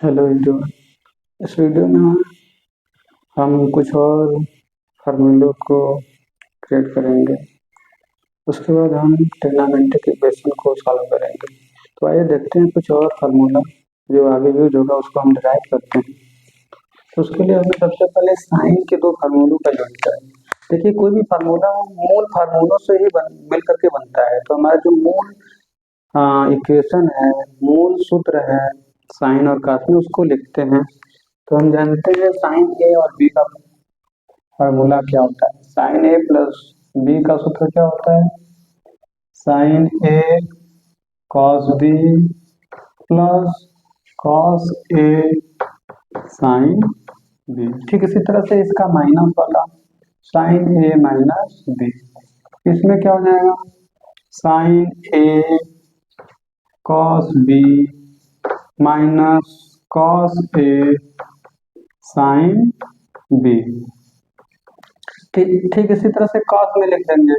Hello everyone. इस video में हम कुछ और फार्मूलों को क्रिएट करेंगे। उसके बाद हम ट्रिग्नोमेट्रिक इक्वेशन को सॉल्व करेंगे। तो आइए देखते हैं कुछ और फार्मूला जो आगे यूज होगा उसको हम डिराइव करते हैं। तो उसके लिए हमें सबसे पहले साइन के दो फार्मूलों का यूज करेंगे। देखिए, कोई भी फार्मूला मूल फार्मूलों से ही मिल करके बनता है। तो हमारा जो मूल इक्वेशन है, मूल सूत्र है साइन और कॉस में, उसको लिखते हैं। तो हम जानते हैं साइन ए और बी का फार्मूला क्या होता है। साइन ए प्लस बी का सूत्र क्या होता है? Sign A cos B plus cos A sine B. ठीक इसी तरह से इसका माइनस वाला साइन ए माइनस बी, इसमें क्या हो जाएगा? Sine A cos B minus cos A sine B. ठीक इसी तरह से कॉस में लिख देंगे।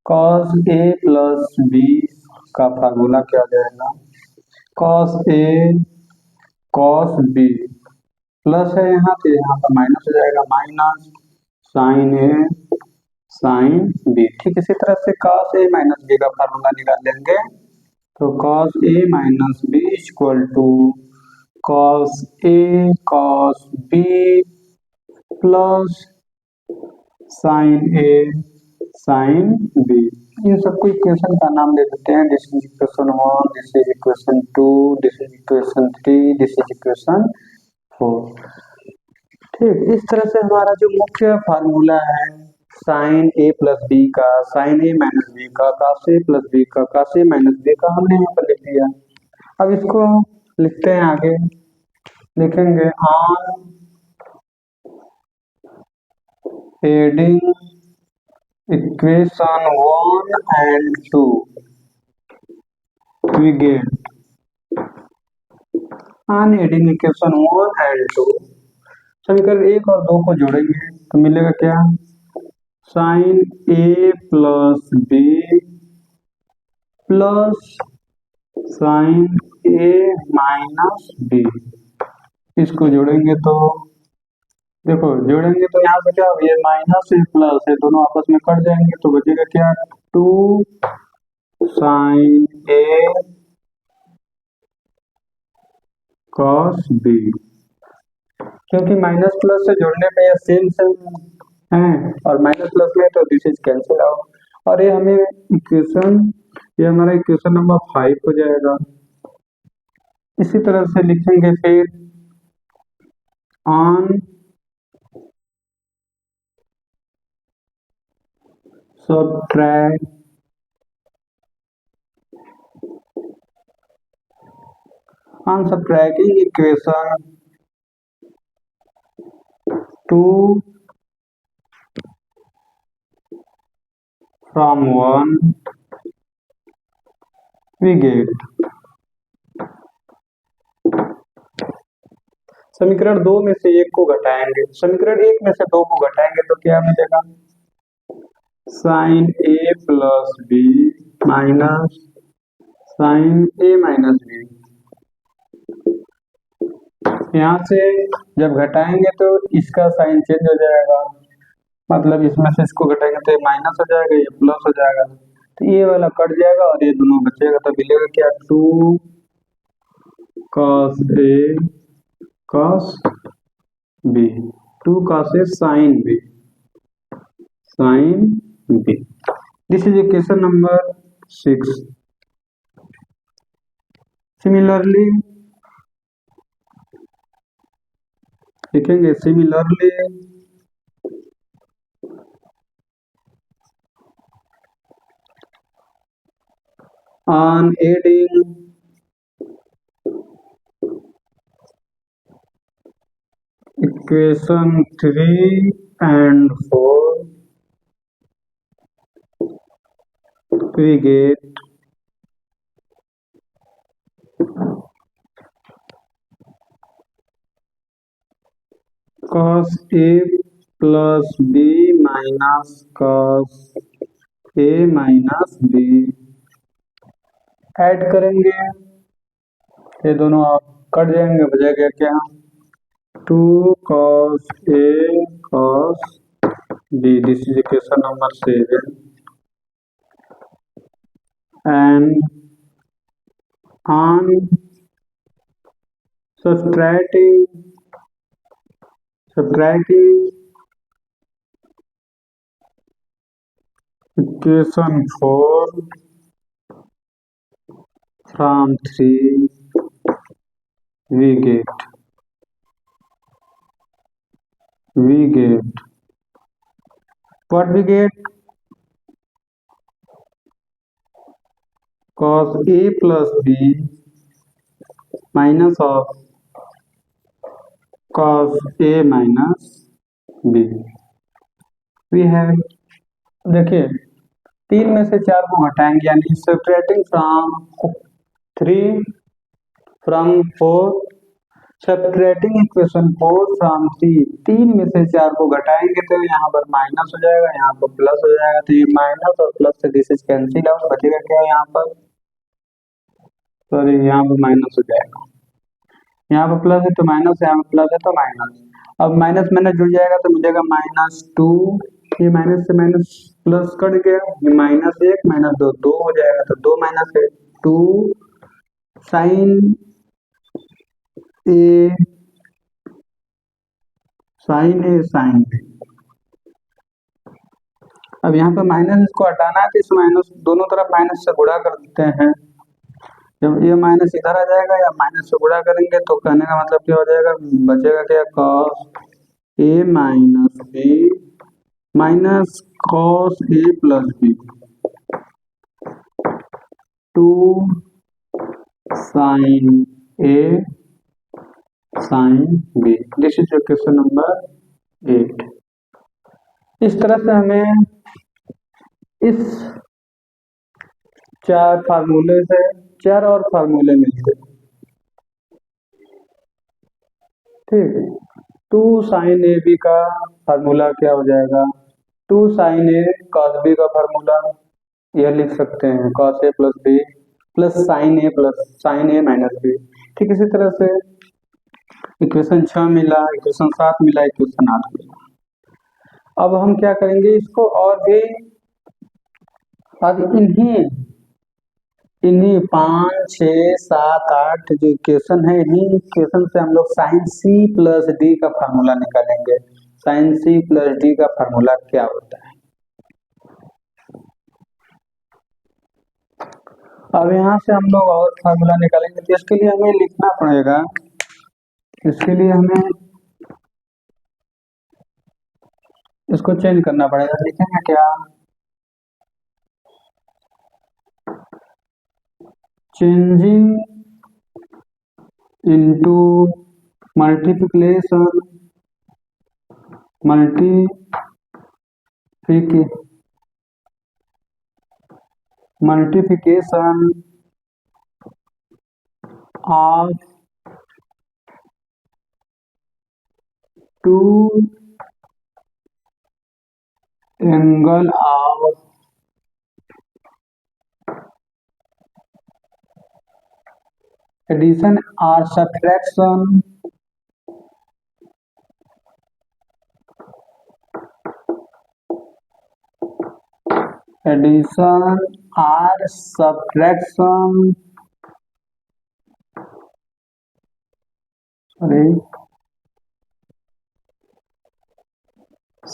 कॉस ए प्लस बी का फार्मूला क्या हो जाएगा? Cos A cos B plus है यहाँ, तो यहाँ पर माइनस हो जाएगा, minus sine A sine B. ठीक इसी तरह से कॉस ए माइनस बी का फार्मूला निकाल लेंगे। तो cos A minus B equal to cos A cos B plus sine A sine B. इन सबको इक्वेशन का नाम दे देते हैं। This is equation 1, this is equation 2, this is equation 3, this is equation 4। ठीक इस तरह से हमारा जो मुख्य फार्मूला है साइन ए प्लस बी का, साइन ए माइनस बी का, कॉस ए प्लस बी का, कॉस ए माइनस बी का, हमने यहाँ पर लिख दिया। अब इसको लिखते हैं आगे। लिखेंगे on adding equation 1 and 2 we get on adding equation 1 and 2 समीकरण 1 और 2 को जोड़ेंगे तो मिलेगा क्या? Sign A plus B plus sine A minus B. इसको जोड़ेंगे तो देखो, जोड़ेंगे तो यहाँ पे क्या होगा? ये माइनस है प्लस है, दोनों आपस में कट जाएंगे तो बचेगा क्या? 2 साइन ए कॉस बी। क्योंकि माइनस प्लस से जोड़ने पे ये सेम सेम है और माइनस प्लस में तो दिस इज कैंसिल आउट। और ये हमें इक्वेशन, ये हमारा इक्वेशन नंबर 5 हो जाएगा। इसी तरह से लिखेंगे फिर on subtract on subtracting equation 2 from 1 we get समीकरण 2 में से 1 को घटाएंगे, समीकरण 1 में से 2 को घटाएंगे तो क्या मिलेगा? Sign A plus B minus sine A minus B. यहाँ से जब घटाएंगे तो इसका साइन चेंज हो जाएगा, मतलब इसमें से इसको घटाएंगे तो ये माइनस हो जाएगा, ये प्लस हो जाएगा, तो ये वाला कट जाएगा और ये दोनों बचेगा। तो मिलेगा क्या? 2 cos A cos B, 2 cos A sine B sine B. This is equation number 6। Similarly लिखेंगे similarly on adding equation 3 and 4 we get cos a plus b minus cos a minus b। Add करेंगे ये दोनों आप cut जाएंगे, बचेगा क्या? 2 cos A cos B, this is equation number 7 and on subtracting equation 4 from 3 we get what we get? Cos A plus B minus of cos A minus B we have, देखिए 3 में से 4 को घटाएंगे यानी subtracting from 3 from 4, subtracting equation 4 from 3 में से 4 को घटाएंगे तो यहाँ पर माइनस हो जाएगा, यहाँ पर प्लस हो जाएगा, तो ये माइनस और प्लस से दिस इज कैंसिल आउट, बचेगा क्या यहाँ पर? सॉरी, यहाँ पर माइनस हो जाएगा, यहाँ पर प्लस है तो माइनस, यहाँ पर प्लस है तो माइनस। अब माइनस माइनस जुड़ जाएगा तो मिलेगा -2, ये माइनस से माइनस प्लस कट गया, ये -1 -2 2 हो जाएगा, तो 2 minus 2 sine A sine B. अब यहाँ पे माइनस इसको हटाना है तो इस माइनस दोनों तरफ माइनस से गुणा कर देते हैं, जब ये माइनस इधर आ जाएगा या माइनस से गुणा करेंगे तो कहने का मतलब क्या हो जाएगा, बचेगा क्या? cos A minus B minus cos A plus B 2 sine A sine B, this is equation number 8। इस तरह से हमें इस 4 फार्मूले से 4 और फार्मूले मिलते, ठीक है। 2 साइन ए बी का फार्मूला क्या हो जाएगा? 2 साइन ए कॉस बी का फार्मूला यह लिख सकते हैं, cos A plus B plus sine A minus B. ठीक इसी तरह से इक्वेशन 6 मिला, इक्वेशन 7 मिला, इक्वेशन 8 मिला। अब हम क्या करेंगे इसको और भी, अब इन्हीं 5 6 7 8 जो इक्वेशन है, इन्हीं इक्वेशन से हम लोग साइन सी प्लस डी का फार्मूला निकालेंगे। साइन सी प्लस डी का फार्मूला क्या होता है? अब यहाँ से हम लोग और फार्मूला निकालेंगे, तो इसके लिए हमें लिखना पड़ेगा, इसके लिए हमें इसको चेंज करना पड़ेगा। लिखेंगे क्या? Changing into multiplication of 2 angle of addition और subtraction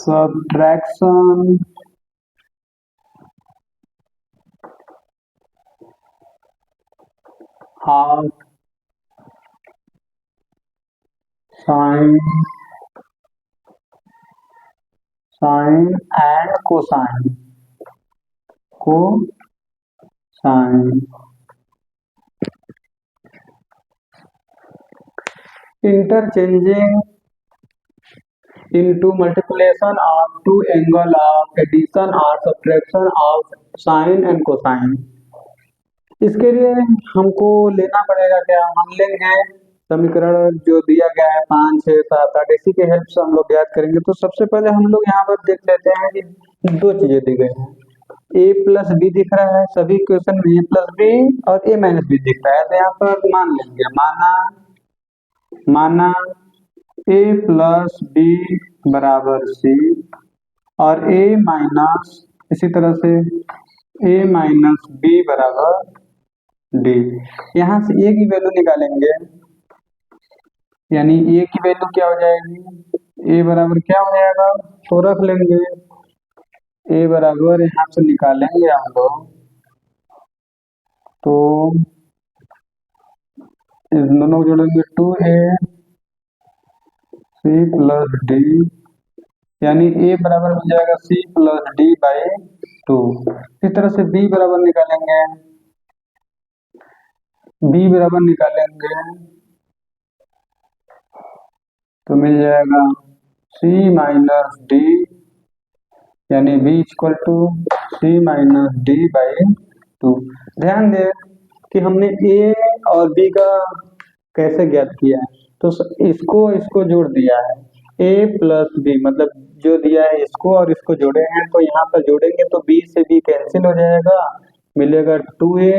subtraction of sine and cosine interchanging into multiplication of 2 angle of addition or subtraction of sine and cosine। इसके लिए हमको लेना पड़ेगा क्या? हम लेंगे समीकरण जो दिया गया है 5 6 7 8, इसी के हेल्प से हम लोग याद करेंगे। तो सबसे पहले हम लोग यहाँ पर देख लेते हैं कि 2 चीजें दी गई हैं, a प्लस बी दिख रहा है, सभी इक्वेशन में a प्लस बी और a माइनस बी दिख रहा है, तो यहाँ पर मान लेंगे, माना माना a प्लस बी बराबर सी और a माइनस इसी तरह से a माइनस बी बराबर डी। यहाँ से a की वैल्यू निकालेंगे, यानी a की वैल्यू क्या हो जाएगी, a बराबर क्या हो जाएगा, तो रख लेंगे a बराबर यहाँ से निकालेंगे हम लोग, तो इस दोनों को जोड़ेंगे 2a सी प्लस डी, यानी a बराबर मिल जाएगा c प्लस डी बाई 2। इस तरह से b बराबर निकालेंगे, b बराबर निकालेंगे तो मिल जाएगा c माइनस डी, यानी b equal to c minus D by 2। ध्यान दें कि हमने a और b का कैसे ज्ञात किया है, तो इसको जोड़ दिया है, a प्लस बी मतलब जो दिया है इसको और इसको जोड़े हैं, तो यहाँ पर जोड़ेंगे तो b से b कैंसिल हो जाएगा, मिलेगा 2a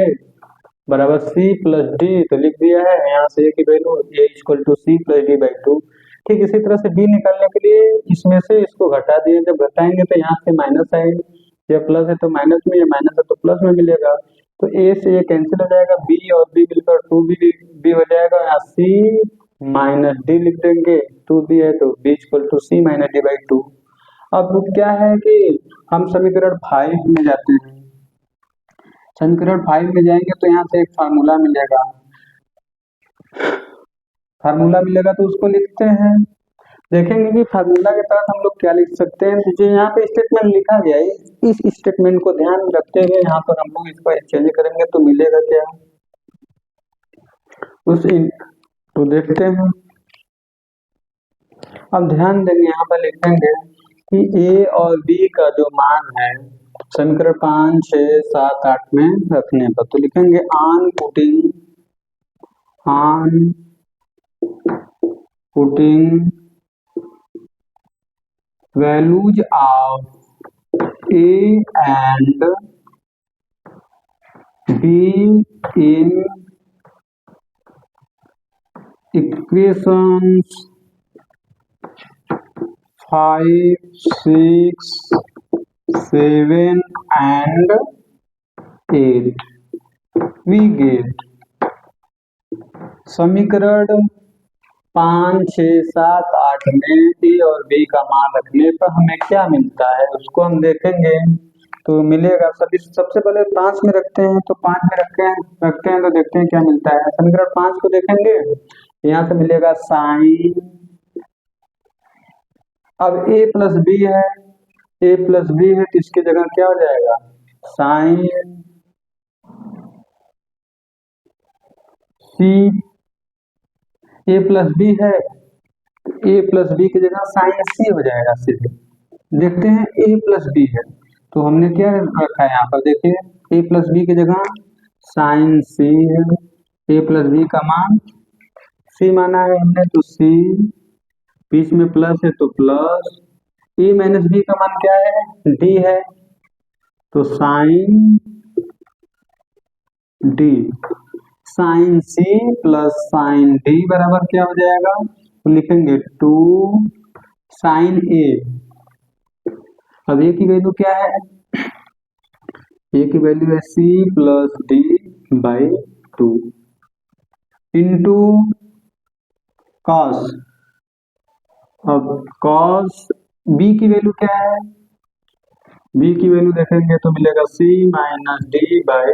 बराबर c प्लस डी, तो लिख दिया है यहाँ से a की value a equal to c plus D by 2। ठीक इसी तरह से b निकालने के लिए इसमें से इसको घटा दिए, जब घटाएंगे तो यहाँ से माइनस आएगी, ये प्लस है तो माइनस में, ये माइनस है तो प्लस में मिलेगा, तो a से ये कैंसिल हो जाएगा, b और b मिलकर 2b हो जाएगा, यहाँ c माइनस डी लिख देंगे, 2b है तो b equal to c minus D by 2। अब क्या है कि हम समीकरण 5 में जाते हैं, समीकरण 5 में जाएंगे तो यहाँ से एक फार्मूला मिलेगा, तो उसको लिखते हैं, देखेंगे कि फार्मूला के तहत हम लोग क्या लिख सकते हैं। जो यहाँ पे स्टेटमेंट लिखा गया है, इस स्टेटमेंट को ध्यान में रखते हुए यहाँ पर हम लोग इसको एक्सचेंज करेंगे तो मिलेगा क्या, तो देखते हैं। अब ध्यान देंगे, यहाँ पर लिखेंगे कि a और b का जो मान है समीकरण 5, 6, 7, 8 में रखने पर, तो लिखेंगे on putting values of a and b in equations 5, 6, 7 and 8 we get समीकरण 5, 6, 7, 8 में a और b का मान रखने पर हमें क्या मिलता है उसको हम देखेंगे, तो मिलेगा सबसे पहले 5 में रखते हैं, तो 5 में रखते हैं तो देखते हैं क्या मिलता है। समीकरण 5 को देखेंगे, यहाँ से मिलेगा साइन, अब a प्लस बी है, तो इसकी जगह क्या हो जाएगा, sine c, a plus B है, a प्लस बी की जगह साइन सी हो जाएगा सीधे। देखते हैं a प्लस बी है, तो हमने क्या रखा है यहाँ पर, देखिए a प्लस बी की जगह साइन सी है, a प्लस बी का मान c माना है हमने, तो c बीच में प्लस है तो प्लस, a माइनस बी का मान क्या है, d है, तो sine d, sine c plus sine d बराबर क्या हो जाएगा, तो लिखेंगे 2 साइन a। अब a की वैल्यू क्या है, a की वैल्यू है c plus d by 2 into cos. अब कॉस b की वैल्यू क्या है, b की वैल्यू देखेंगे तो मिलेगा c माइनस डी बाई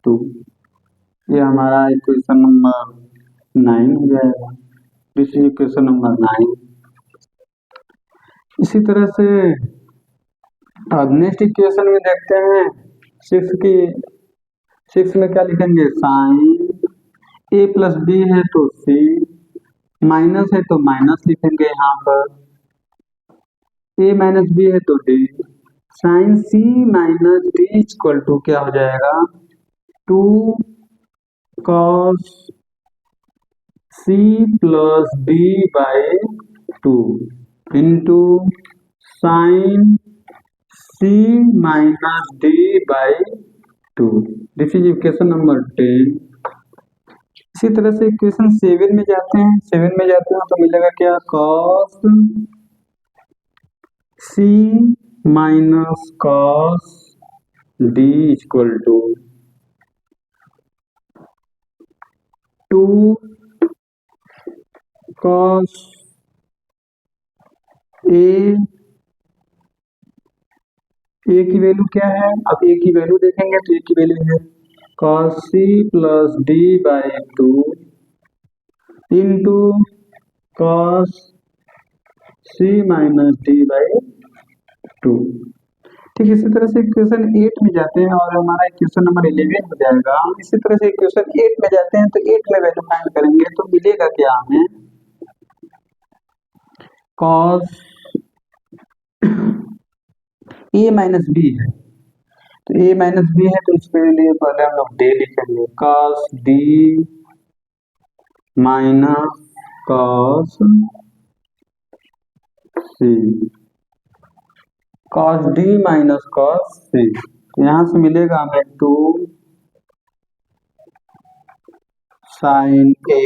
2, ये हमारा इक्वेशन नंबर 9 हो जाएगा, दिस इज इक्वेशन नंबर 9। इसी तरह से अब नेक्स्ट इक्वेशन में देखते हैं 6 में क्या लिखेंगे, साइन a प्लस बी है तो c, माइनस है तो माइनस लिखेंगे यहाँ पर, a माइनस बी है तो d, sine c minus d equal to क्या हो जाएगा, 2 cos c plus d by 2 into sine c minus d by 2, this is equation number 10। इसी तरह से इक्वेशन 7 में जाते हैं, 7 में जाते हैं तो मिलेगा क्या, cos C minus cos D equal to 2 cos A की वैल्यू क्या है, अब ए की वैल्यू देखेंगे तो ए की वैल्यू है cos C plus D by 2 into cos C minus D by 2। ठीक, इसी तरह से इक्वेशन 8 में जाते हैं और हमारा इक्वेशन नंबर 11 हो जाएगा। इसी तरह से इक्वेशन 8 में जाते हैं तो 8 में वैल्यू फाइंड करेंगे तो मिलेगा क्या हमें, कॉस ए माइनस बी है, तो ए माइनस बी है तो इसके लिए पहले हम लोग डे लिखेंगे, कॉस डी माइनस कॉस सी, कॉस डी माइनस कॉस सी, तो यहाँ से मिलेगा हमें 2 साइन ए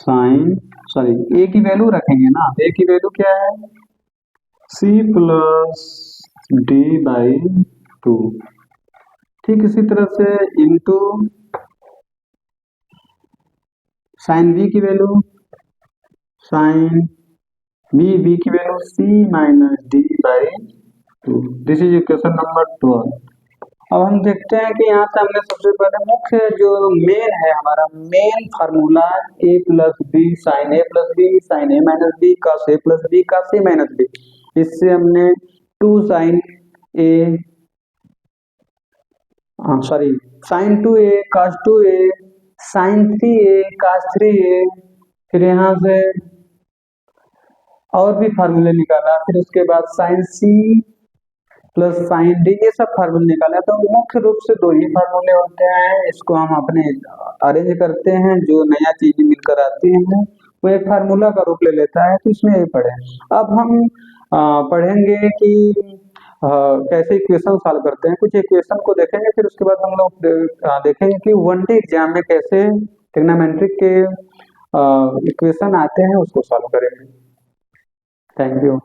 ए की वैल्यू रखेंगे ना, ए की वैल्यू क्या है सी प्लस डी बाई 2। ठीक, इसी तरह से इंटू साइन बी की वैल्यू साइन बी की value C minus D by 2। This is equation number 12। अब हम देखते हैं कि यहाँ से हमने सबसे पहले मुख्य जो मेन है हमारा main formula A plus B sine A plus B sine A minus B cos A plus B cos A minus B, इससे हमने 2 sine A sine 2a cos 2a sine 3a cos 3a, फिर यहाँ से और भी फार्मूले निकाला, फिर उसके बाद sine C plus sine D, ये सब फार्मूले निकाला। तो मुख्य रूप से 2 ही फार्मूले होते हैं, इसको हम अपने अरेंज करते हैं, जो नया चीज मिलकर आती है वो एक फार्मूला का रूप ले लेता है, तो इसमें यही पढ़े। अब हम पढ़ेंगे कि कैसे इक्वेशन सॉल्व करते हैं, कुछ इक्वेशन को देखेंगे, फिर उसके बाद हम लोग देखेंगे कि 1D एग्जाम में कैसे ट्रिग्नोमेट्रिक के इक्वेशन आते हैं उसको सॉल्व करेंगे। Thank you.